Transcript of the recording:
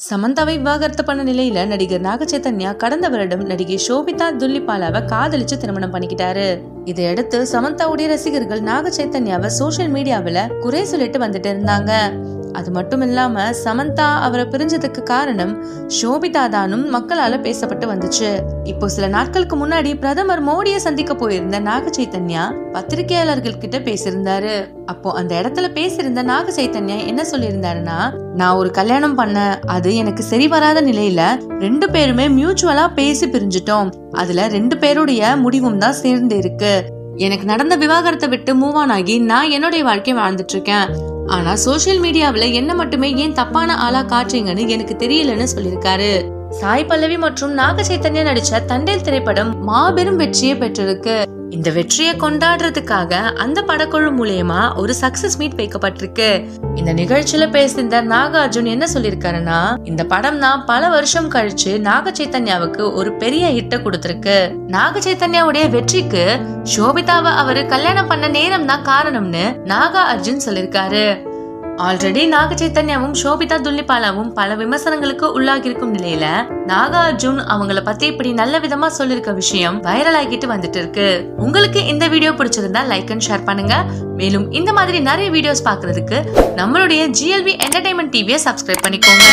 சமந்தாவை விவாகரத்து பண்ண நிலையில நடிகர் நாக சைத்தன்யா கடந்த வருடம் நடிகை ஷோபிதா துல்லிபாலாவை காதலிச்சு திருமணம் பண்ணிக்கிட்டாரு. இதையடுத்து சமந்தாவுடைய ரசிகர்கள் நாக சைத்தன்யாவை சோசியல் மீடியாவில குறை சொல்லிட்டு வந்துட்டு இருந்தாங்க. அது மட்டும் இல்லாம சமந்தா அவரை பிரிஞ்சதுக்கு காரணம் ஷோபிதா தானும் மக்களால பேசப்பட்டு வந்துச்சு. இப்போ சில நாட்களுக்கு முன்னாடி பிரதமர் மோடியை சந்திக்க போயிருந்த நாக சைத்தன்யா பத்திரிகையாளர்கள் கிட்ட பேசியிருந்தாரு. அப்போ அந்த இடத்துல பேசியிருந்த நாக சைத்தன்யா என்ன சொல்லியிருந்தாருன்னா, நான் ஒரு கல்யாணம் பண்ண, அது எனக்கு சரி வராத நிலையில 2 பேருமே மியூச்சுவலா பேசி பிரிஞ்சிட்டோம். அதுல 2 பேருடைய முடிவும் தான் சேர்ந்து இருக்கு. எனக்கு நடந்த விவாகரத்தை விட்டு மூவ் ஆன் ஆகி நான் என்னுடைய வாழ்க்கையை வாழ்ந்துட்டு இருக்கேன். ஆனா சோசியல் மீடியாவில என்ன மட்டுமே ஏன் தப்பான ஆளா காட்டுறீங்கன்னு எனக்கு தெரியலன்னு சொல்லியிருக்காரு. சாய் பல்லவி மற்றும் நாக சைத்தன்யா நடிச்ச தண்டேல் திரைப்படம் மாபெரும் வெற்றியை பெற்றிருக்கு. இந்த வெற்றியை கொண்டாடுறதுக்காக அந்த படக்குழு மூலமா ஒரு சக்சஸ் மீட் வைக்கப்பட்டிருக்கு. இந்த நிகழ்ச்சியில பேசியிருந்த நாகார்ஜுன் என்ன சொல்லிருக்காருன்னா, இந்த படம் தான் பல வருஷம் கழிச்சு நாக சைத்தன்யாவுக்கு ஒரு பெரிய ஹிட்ட கொடுத்திருக்கு. நாக சைத்தன்யாவுடைய வெற்றிக்கு ஷோபிதாவை அவரு கல்யாணம் பண்ண நேரம் தான் காரணம்னு நாகார்ஜுன் சொல்லிருக்காரு. ஆல்ரெடி நாக சைத்தன்யாவும் ஷோபிதா துல்லிபாலாவும் பல விமர்சனங்களுக்கு உள்ளாகி இருக்கும் நிலையில நாகார்ஜுன் அவங்கள பத்தி இப்படி நல்ல விதமா சொல்லிருக்க விஷயம் வைரல் ஆகிட்டு வந்துட்டு இருக்கு. உங்களுக்கு இந்த வீடியோ பிடிச்சிருந்தா லைக் அண்ட் ஷேர் பண்ணுங்க. மேலும் இந்த மாதிரி நிறைய வீடியோஸ் பாக்குறதுக்கு நம்மளுடைய GLV என்டர்டைன்மெண்ட் டிவியை சப்ஸ்கிரைப் பண்ணிக்கோங்க.